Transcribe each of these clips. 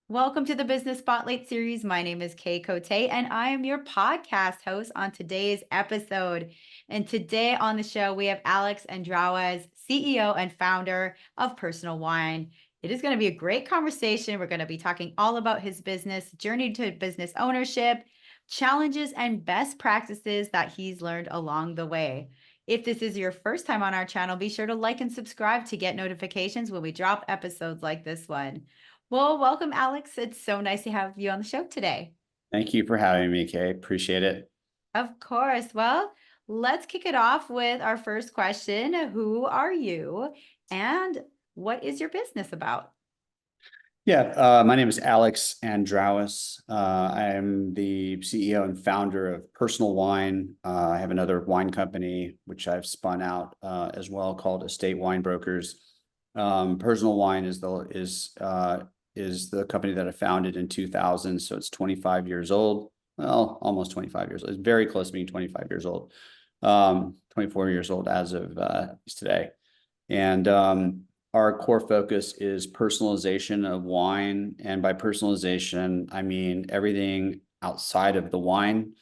Welcome to the Business Spotlight series. My name is Kay Cote, and I am your podcast host on today's episode. And today on the show, we have Alex Andrawes, CEO and founder of Personal Wine. It is going to be a great conversation. We're going to be talking all about his business, journey to business ownership, challenges, and best practices that he's learned along the way. If this is your first time on our channel, be sure to like and subscribe to get notifications when we drop episodes like this one. Well, welcome, Alex. It's so nice to have you on the show today. Thank you for having me, Kay. Appreciate it. Of course. Well, let's kick it off with our first question. Who are you and what is your business about? Yeah, my name is Alex Andrawes. I am the CEO and founder of Personal Wine. I have another wine company which I've spun out as well called Estate Wine Brokers. Personal Wine is the company that I founded in 2000, so it's 25 years old. Well, almost 25 years old. It's very close to being 25 years old. 24 years old as of today. And our core focus is personalization of wine. And by personalization, I mean everything outside of the wine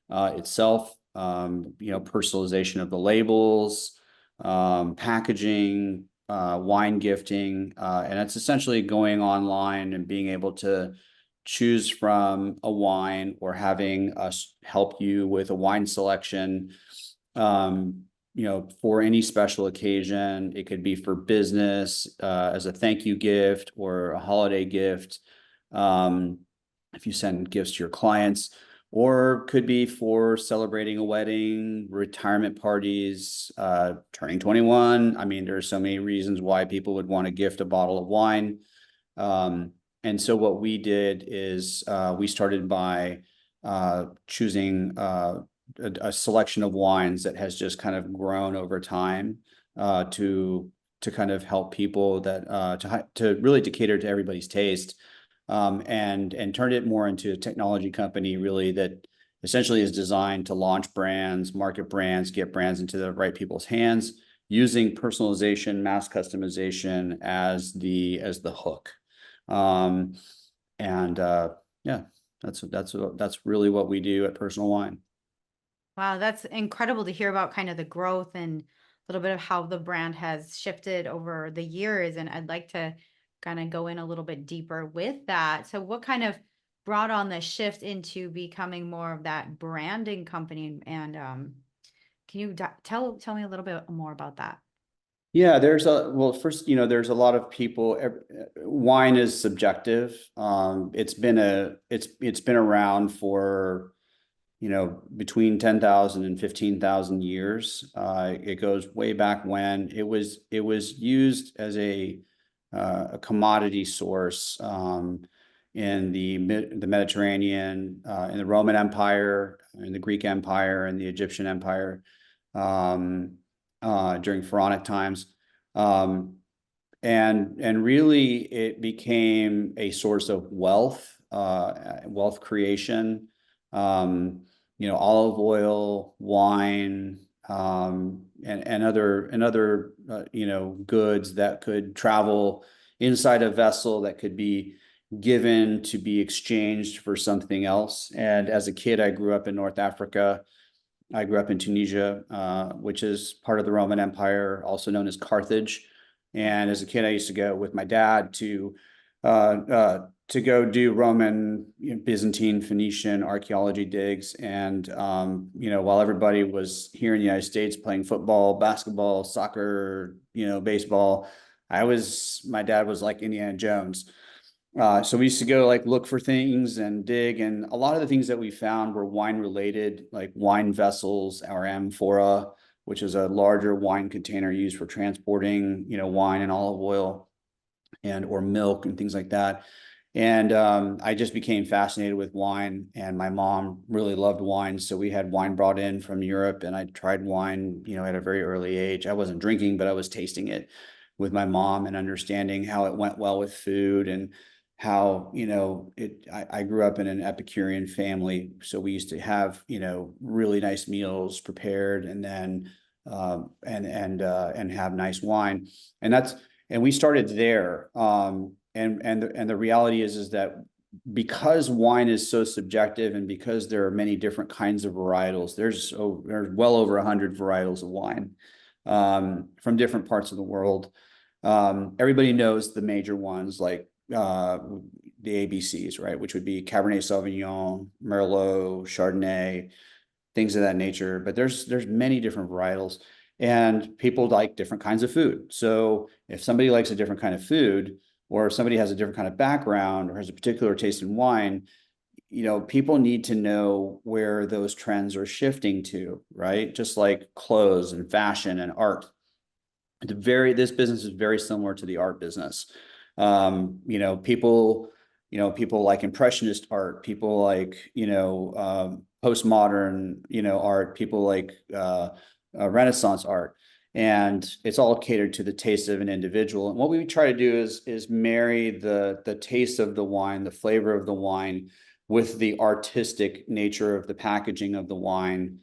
itself, personalization of the labels, packaging, wine gifting. And it's essentially going online and being able to choose from a wine or having us help you with a wine selection. For any special occasion. It could be for business, as a thank you gift or a holiday gift, if you send gifts to your clients, or could be for celebrating a wedding, retirement parties, turning 21. I mean, there are so many reasons why people would want to gift a bottle of wine. And so what we did is we started by choosing a selection of wines that has just kind of grown over time to kind of help people that to really to cater to everybody's taste, and turned it more into a technology company really that essentially is designed to launch brands, market brands, get brands into the right people's hands using personalization, mass customization as the hook. Yeah, that's really what we do at Personal Wine. Wow, that's incredible to hear about kind of the growth and a little bit of how the brand has shifted over the years. And I'd like to kind of go in a little bit deeper with that. So, what kind of brought on the shift into becoming more of that branding company? And can you tell me a little bit more about that? Yeah, first, there's a lot of people. Wine is subjective. It's been around for, between 10,000 and 15,000 years. It goes way back when it was used as a commodity source in the Mediterranean, in the Roman Empire, in the Greek Empire, and the Egyptian Empire. During Pharaonic times. And really it became a source of wealth creation, olive oil, wine, and other goods that could travel inside a vessel that could be given to be exchanged for something else. And as a kid, I grew up in North Africa. I grew up in Tunisia, which is part of the Roman Empire, also known as Carthage. And as a kid, I used to go with my dad to go do Roman, Byzantine, Phoenician archaeology digs. And while everybody was here in the United States playing football, basketball, soccer, baseball, my dad was like Indiana Jones. So we used to go look for things and dig, and a lot of the things that we found were wine related, like wine vessels, our amphora, which is a larger wine container used for transporting, wine and olive oil or milk and things like that. And I just became fascinated with wine, and my mom really loved wine. So we had wine brought in from Europe, and I tried wine, at a very early age. I wasn't drinking, but I was tasting it with my mom and understanding how it went well with food, and how, I grew up in an Epicurean family. So we used to have, really nice meals prepared, and then, and have nice wine. And we started there. and the reality is that because wine is so subjective and because there are many different kinds of varietals, there's well over 100 varietals of wine from different parts of the world. Everybody knows the major ones like the ABCs, right? Which would be Cabernet Sauvignon, Merlot, Chardonnay, things of that nature. But there's many different varietals, and people like different kinds of food. So if somebody likes a different kind of food, or if somebody has a different kind of background or has a particular taste in wine, people need to know where those trends are shifting to, right? Just like clothes and fashion and art. This business is very similar to the art business. People like impressionist art, people like postmodern art, people like Renaissance art, and it's all catered to the taste of an individual. And what we try to do is marry the taste of the wine, the flavor of the wine, with the artistic nature of the packaging of the wine.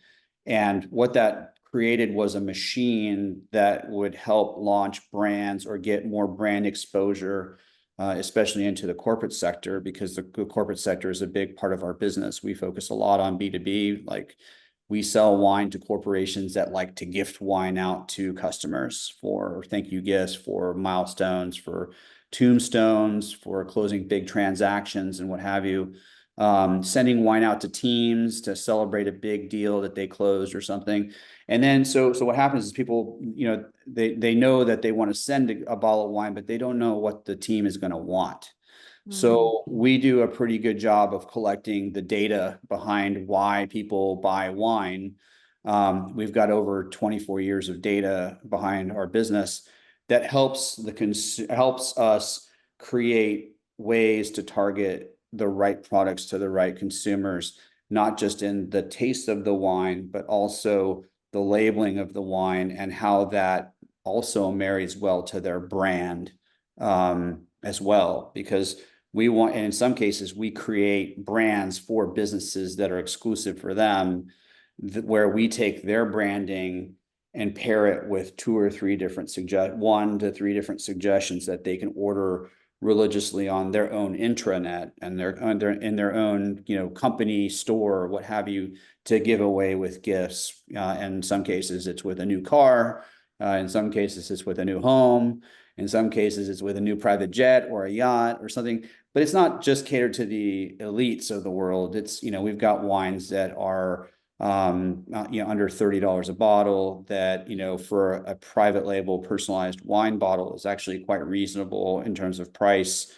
And what that created was a machine that would help launch brands or get more brand exposure, especially into the corporate sector, because the corporate sector is a big part of our business. We focus a lot on B2B, like we sell wine to corporations that like to gift wine out to customers for thank you gifts, for milestones, for tombstones, for closing big transactions and what have you. Sending wine out to teams to celebrate a big deal that they closed or something. And then so what happens is people, they know that they want to send a bottle of wine, but they don't know what the team is going to want. Mm. So we do a pretty good job of collecting the data behind why people buy wine. We've got over 24 years of data behind our business that helps us create ways to target the right products to the right consumers, not just in the taste of the wine, but also the labeling of the wine and how that also marries well to their brand as well. Because we want, and in some cases, we create brands for businesses that are exclusive for them, where we take their branding and pair it with 1 to 3 different suggestions that they can order religiously on their own intranet and in their own company store or what have you, to give away with gifts. In some cases, it's with a new car. In some cases, it's with a new home. In some cases, it's with a new private jet or a yacht or something. But it's not just catered to the elites of the world. It's, we've got wines that are under $30 a bottle that, for a private label personalized wine bottle is actually quite reasonable in terms of price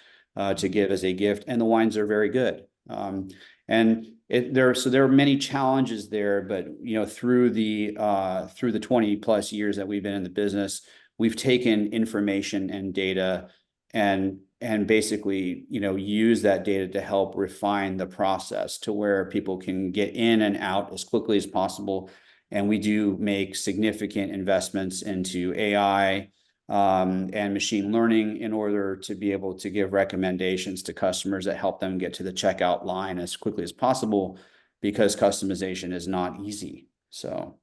to give as a gift. And the wines are very good. There are many challenges there, but through the 20 plus years that we've been in the business, we've taken information and data and basically use that data to help refine the process to where people can get in and out as quickly as possible. And we do make significant investments into AI and machine learning in order to be able to give recommendations to customers that help them get to the checkout line as quickly as possible, because customization is not easy. So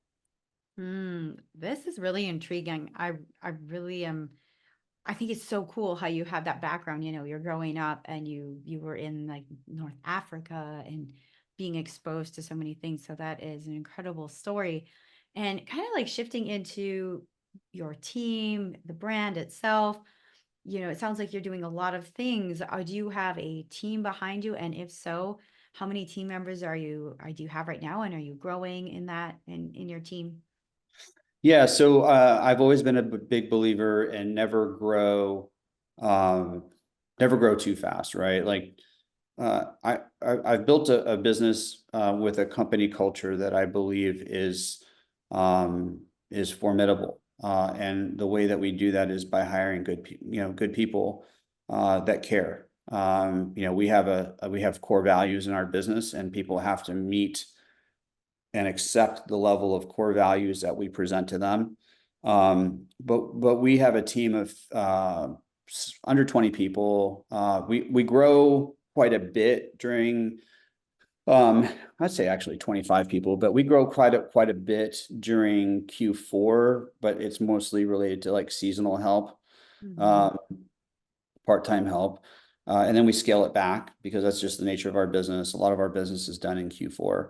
This is really intriguing. I really am. I think it's so cool how you have that background. You're growing up and you were in like North Africa and being exposed to so many things. So that is an incredible story. And kind of like shifting into your team, the brand itself, it sounds like you're doing a lot of things. Do you have a team behind you? And if so, how many team members do you have right now? And are you growing in that in your team? yeah, so I've always been a big believer in um, never grow too fast, right? Like I've built a business with a company culture that I believe is formidable, and the way that we do that is by hiring good people that care. We have core values in our business, and people have to meet and accept the level of core values that we present to them. But we have a team of under 20 people. We grow quite a bit during I'd say actually 25 people, but we grow quite a bit during Q4, but it's mostly related to like seasonal help. Mhm. Um, part-time help. And then we scale it back because that's just the nature of our business. A lot of our business is done in Q4.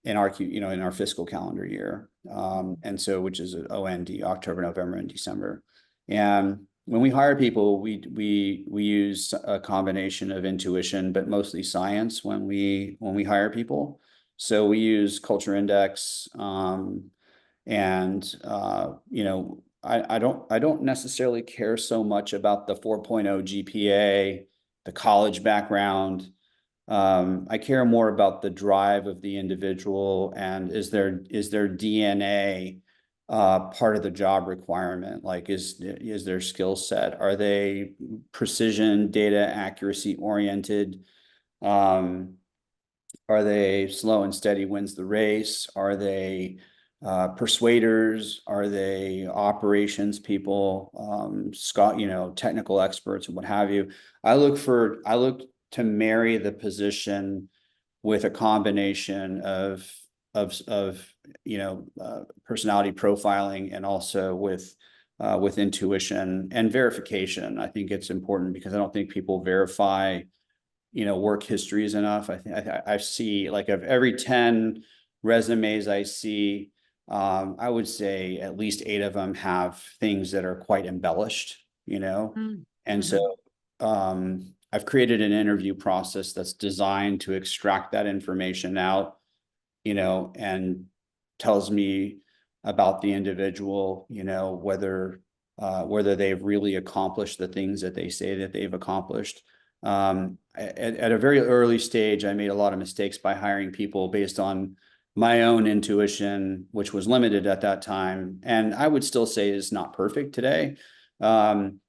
In our in our fiscal calendar year. And so, which is OND, October, November, and December. And when we hire people, we use a combination of intuition, but mostly science when we hire people. So we use culture index, and I don't necessarily care so much about the 4.0 GPA, the college background. I care more about the drive of the individual and is their DNA part of the job requirement? Like, is their skill set? Are they precision, data accuracy oriented? Are they slow and steady wins the race? Are they persuaders? Are they operations people? Technical experts and what have you. I look to marry the position with a combination of personality profiling and also with intuition and verification. I think it's important because I don't think people verify work histories enough. I see, like, of every 10 resumes I see, I would say at least 8 of them have things that are quite embellished, Mm-hmm. and so I've created an interview process that's designed to extract that information out, and tells me about the individual, whether they've really accomplished the things that they say that they've accomplished. At a very early stage, I made a lot of mistakes by hiring people based on my own intuition, which was limited at that time, and I would still say is not perfect today. And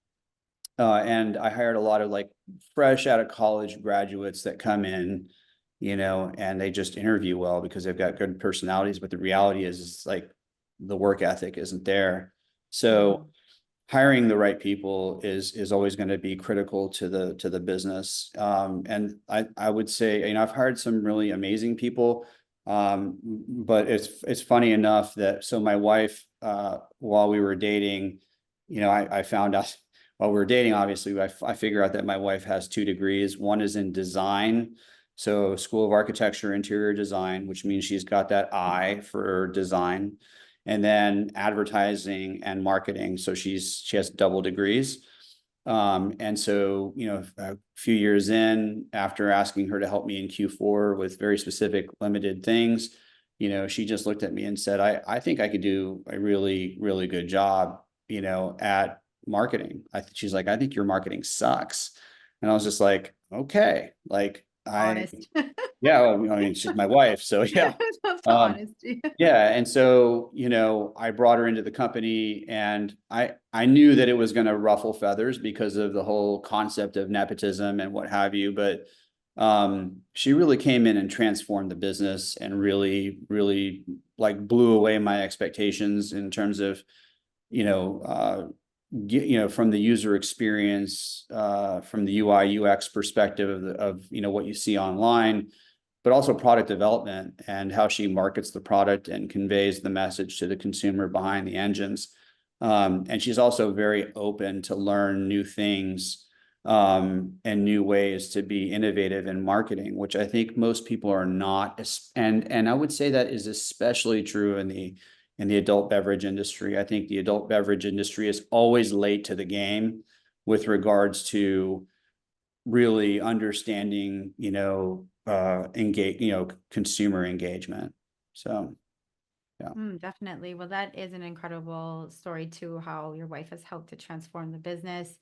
I hired a lot of like fresh out of college graduates that come in, and they just interview well because they've got good personalities. But the reality is like the work ethic isn't there. So hiring the right people is always going to be critical to the business. And I would say, I've hired some really amazing people. But it's funny enough that, so my wife, while we were dating, I found out while we were dating, obviously, I figure out that my wife has 2 degrees. One is in design, so School of Architecture, interior design, which means she's got that eye for design, and then advertising and marketing. So she has double degrees. And so, a few years in, after asking her to help me in Q4 with very specific limited things, she just looked at me and said, I think I could do a really, really good job, at marketing. She's like, I think your marketing sucks. And I was just like, okay, like Honest. yeah, well, I mean, she's my wife, so yeah. I love the honesty. Yeah. And so, I brought her into the company, and I knew that it was going to ruffle feathers because of the whole concept of nepotism and what have you. But she really came in and transformed the business and really, really like blew away my expectations in terms of, from the user experience, from the UI UX perspective of what you see online, but also product development and how she markets the product and conveys the message to the consumer behind the engines. And she's also very open to learn new things, and new ways to be innovative in marketing, which I think most people are not. And I would say that is especially true in the adult beverage industry. I think the adult beverage industry is always late to the game with regards to really understanding, consumer engagement. So, yeah. Definitely. Well, that is an incredible story too, how your wife has helped to transform the business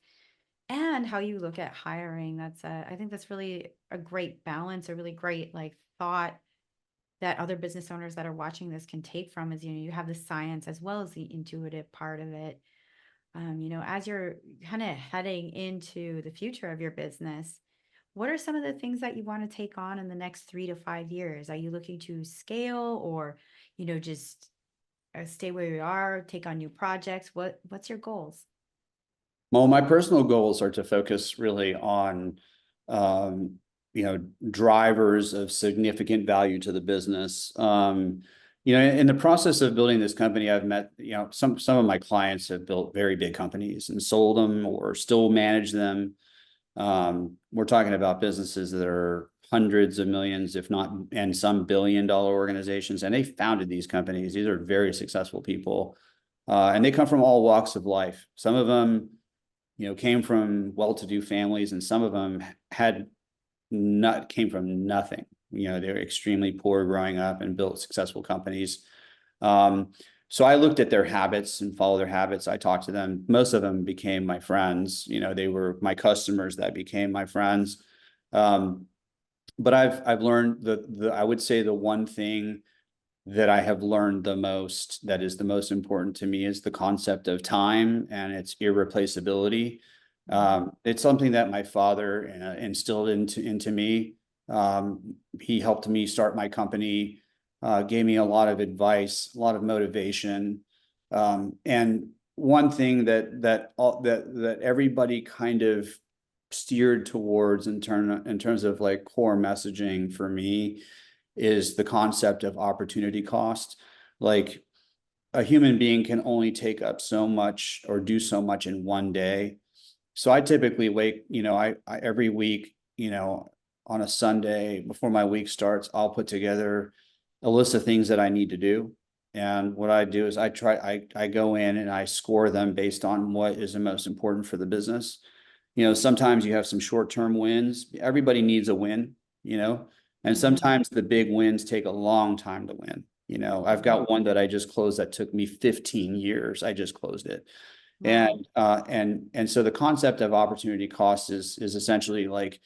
and how you look at hiring. I think that's really a great balance, a really great like thought that other business owners that are watching this can take from is, you have the science as well as the intuitive part of it. As you're kind of heading into the future of your business, what are some of the things that you want to take on in the next 3 to 5 years? Are you looking to scale or, just stay where you are, take on new projects? What's your goals? Well, my personal goals are to focus really on, drivers of significant value to the business. In the process of building this company, I've met, some of my clients have built very big companies and sold them or still manage them. We're talking about businesses that are hundreds of millions, if not, and some billion-dollar organizations. And they founded these companies. These are very successful people. And they come from all walks of life. Some of them, came from well-to-do families, and some of them came from nothing. They were extremely poor growing up and built successful companies. So I looked at their habits and followed their habits. I talked to them. Most of them became my friends. They were my customers that became my friends. But I've learned I would say the one thing that I have learned the most, that is the most important to me, is the concept of time and its irreplaceability. It's something that my father instilled into me. He helped me start my company, gave me a lot of advice, a lot of motivation. And one thing that everybody kind of steered towards in terms of like core messaging for me is the concept of opportunity cost. Like, a human being can only take up so much or do so much in one day. So I typically I every week, on a Sunday before my week starts, I'll put together a list of things that I need to do. And what I do is I go in and I score them based on what is the most important for the business. Sometimes you have some short-term wins. Everybody needs a win, and sometimes the big wins take a long time to win. I've got one that I just closed that took me 15 years. I just closed it. Wow. And so the concept of opportunity cost is essentially like,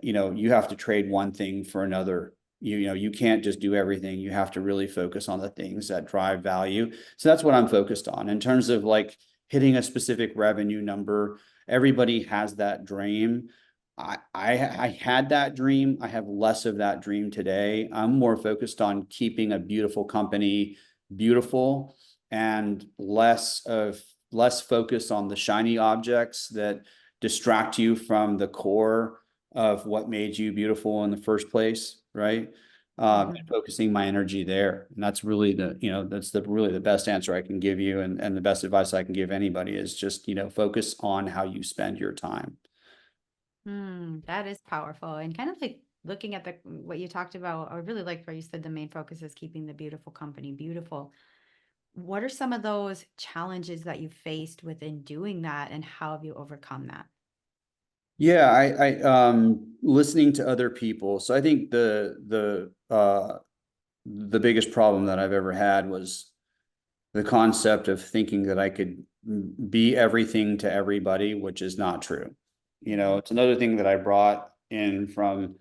you have to trade one thing for another. You can't just do everything. You have to really focus on the things that drive value. So that's what I'm focused on in terms of like hitting a specific revenue number. Everybody has that dream. I had that dream. I have less of that dream today. I'm more focused on keeping a beautiful company beautiful, and less focus on the shiny objects that distract you from the core of what made you beautiful in the first place, right? And focusing my energy there. And that's really really the best answer I can give you, and the best advice I can give anybody is just, focus on how you spend your time. That is powerful. And kind of like looking at what you talked about, I really liked where you said the main focus is keeping the beautiful company beautiful. What are some of those challenges that you faced within doing that, and how have you overcome that? Yeah, listening to other people. So I think the biggest problem that I've ever had was the concept of thinking that I could be everything to everybody, which is not true. It's another thing that I brought in from,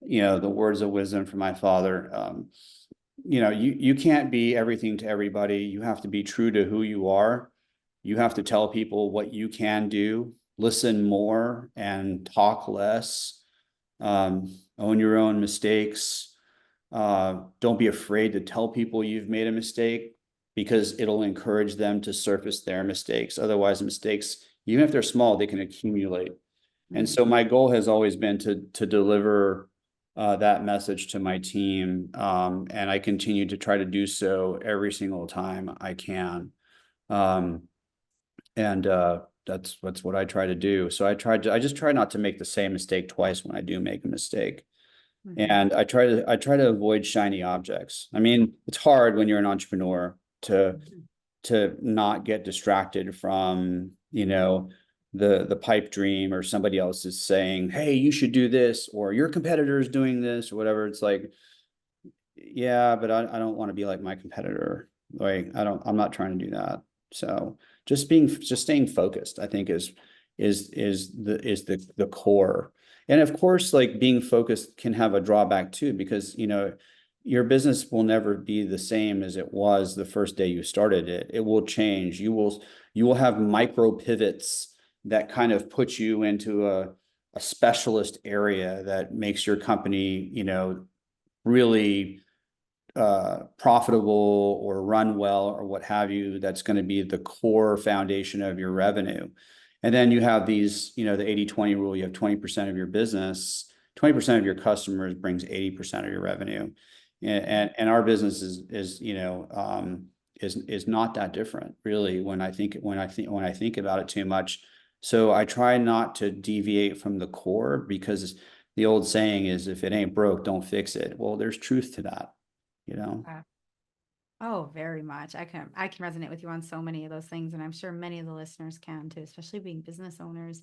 the words of wisdom from my father. You can't be everything to everybody. You have to be true to who you are. You have to tell people what you can do, listen more and talk less, own your own mistakes. Don't be afraid to tell people you've made a mistake, because it'll encourage them to surface their mistakes. Otherwise, mistakes, even if they're small, they can accumulate. And so my goal has always been to deliver that message to my team, and I continue to try to do so every single time I can. Um, and that's what I try to do. So I just try not to make the same mistake twice when I do make a mistake. Mhm. And I try to avoid shiny objects. I mean, it's hard when you're an entrepreneur Mhm. to not get distracted from, the pipe dream, or somebody else is saying, hey, you should do this, or your competitor is doing this, or whatever. It's like, yeah, but I don't want to be like my competitor. Like, I'm not trying to do that. So just staying focused, I think is the core. And of course, like, being focused can have a drawback too, because your business will never be the same as it was the first day you started it. It will change. You will have micro pivots that kind of put you into a specialist area that makes your company, really profitable or run well or what have you. That's going to be the core foundation of your revenue. And then you have these, the 80-20 rule. You have 20% of your business, 20% of your customers brings 80% of your revenue. And our business is is not that different, really, when I think about it too much. So I try not to deviate from the core, because the old saying is, if it ain't broke, don't fix it. Well, there's truth to that, you know. Yeah. Oh, very much. I can resonate with you on so many of those things, and I'm sure many of the listeners can too, especially being business owners.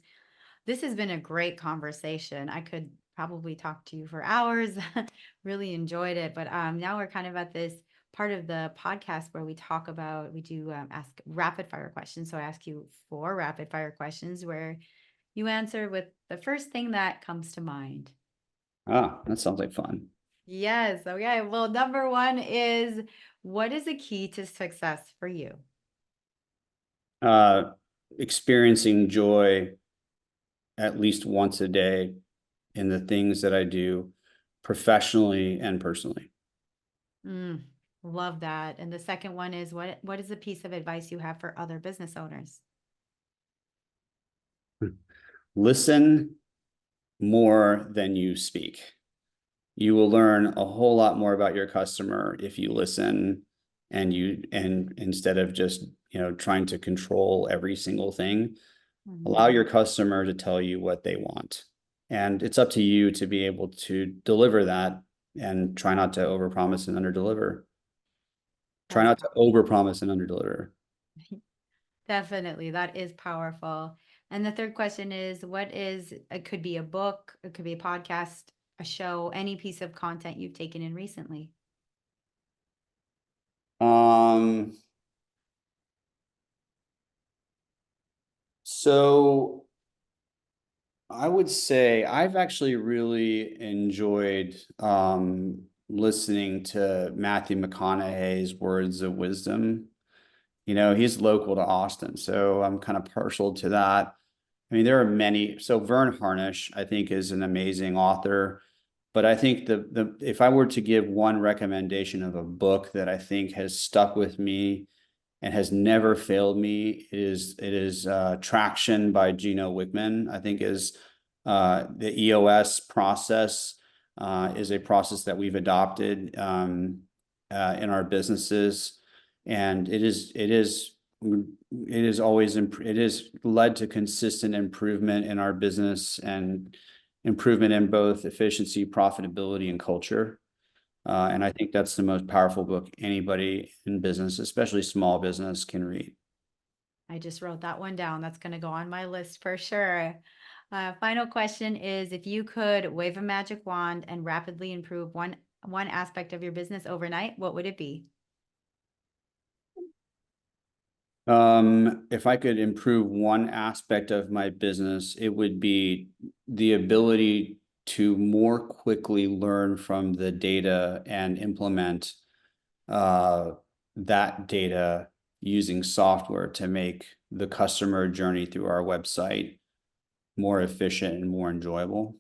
This has been a great conversation. I could probably talk to you for hours. Really enjoyed it, but now we're kind of at this part of the podcast where we do ask rapid fire questions. So I ask you four rapid fire questions where you answer with the first thing that comes to mind. Ah, that sounds like fun. Yes. Okay. Well, number one is, what is a key to success for you? uh Experiencing joy at least once a day in the things that I do, professionally and personally. Mm, love that. And the second one is, what is a piece of advice you have for other business owners? Listen more than you speak. You will learn a whole lot more about your customer if you listen, and instead of just, trying to control every single thing, allow Mhm. your customer to tell you what they want. And it's up to you to be able to deliver that, and try not to overpromise and underdeliver. Try That's not to overpromise and underdeliver. definitely, that is powerful. And the third question is, it could be a book, it could be a podcast, a show, any piece of content you've taken in recently. Um, so I would say I've actually really enjoyed listening to Matthew McConaughey's words of wisdom. He's local to Austin, so I'm kind of partial to that. I mean, there are many. So Vern Harnish, I think, is an amazing author. But I think the if I were to give one recommendation of a book that I think has stuck with me and has never failed me, it is Traction by Gino Wickman. I think is the EOS process is a process that we've adopted in our businesses, and it is led to consistent improvement in our business, and improvement in both efficiency, profitability, and culture. And I think that's the most powerful book anybody in business, especially small business, can read. I just wrote that one down. That's going to go on my list for sure. Final question is, if you could wave a magic wand and rapidly improve one aspect of your business overnight, what would it be? If I could improve one aspect of my business, it would be the ability to more quickly learn from the data and implement uh, that data using software to make the customer journey through our website more efficient and more enjoyable.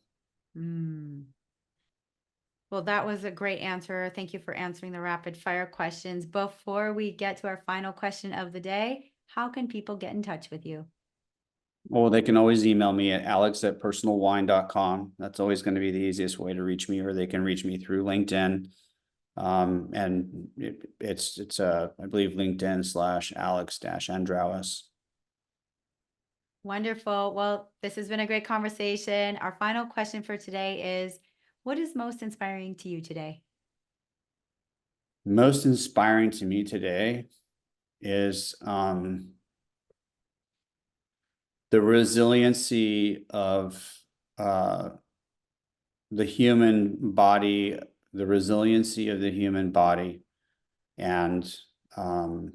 Hmm. Well, that was a great answer. Thank you for answering the rapid fire questions. Before we get to our final question of the day, how can people get in touch with you? Well, they can always email me at alex@personalwine.com. That's always going to be the easiest way to reach me, or they can reach me through LinkedIn. And I believe LinkedIn/Alex-Andrawes. Wonderful. Well, this has been a great conversation. Our final question for today is, what is most inspiring to you today? Most inspiring to me today is the resiliency of uh, the human body, the resiliency of the human body, and um,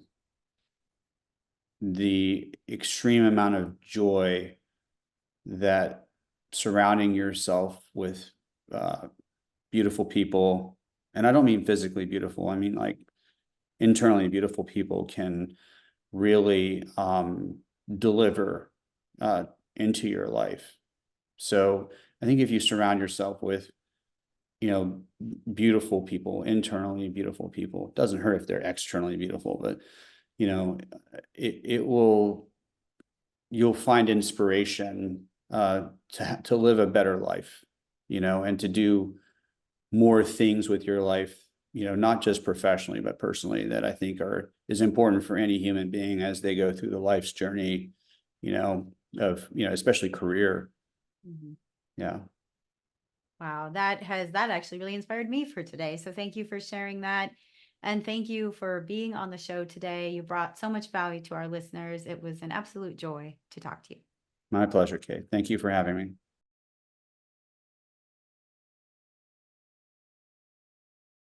the extreme amount of joy that surrounding yourself with uh, beautiful people, and I don't mean physically beautiful, I mean like internally beautiful people, can really deliver uh, into your life. So I think if you surround yourself with, you know, beautiful people, internally beautiful people, it doesn't hurt if they're externally beautiful, but you know, it will, you'll find inspiration to live a better life, and to do more things with your life not just professionally, but personally, that I think is important for any human being as they go through the life's journey, of, especially career. Mhm. Yeah. Wow, that actually really inspired me for today. So thank you for sharing that. And thank you for being on the show today. You brought so much value to our listeners. It was an absolute joy to talk to you. My pleasure, Kate. Thank you for having me.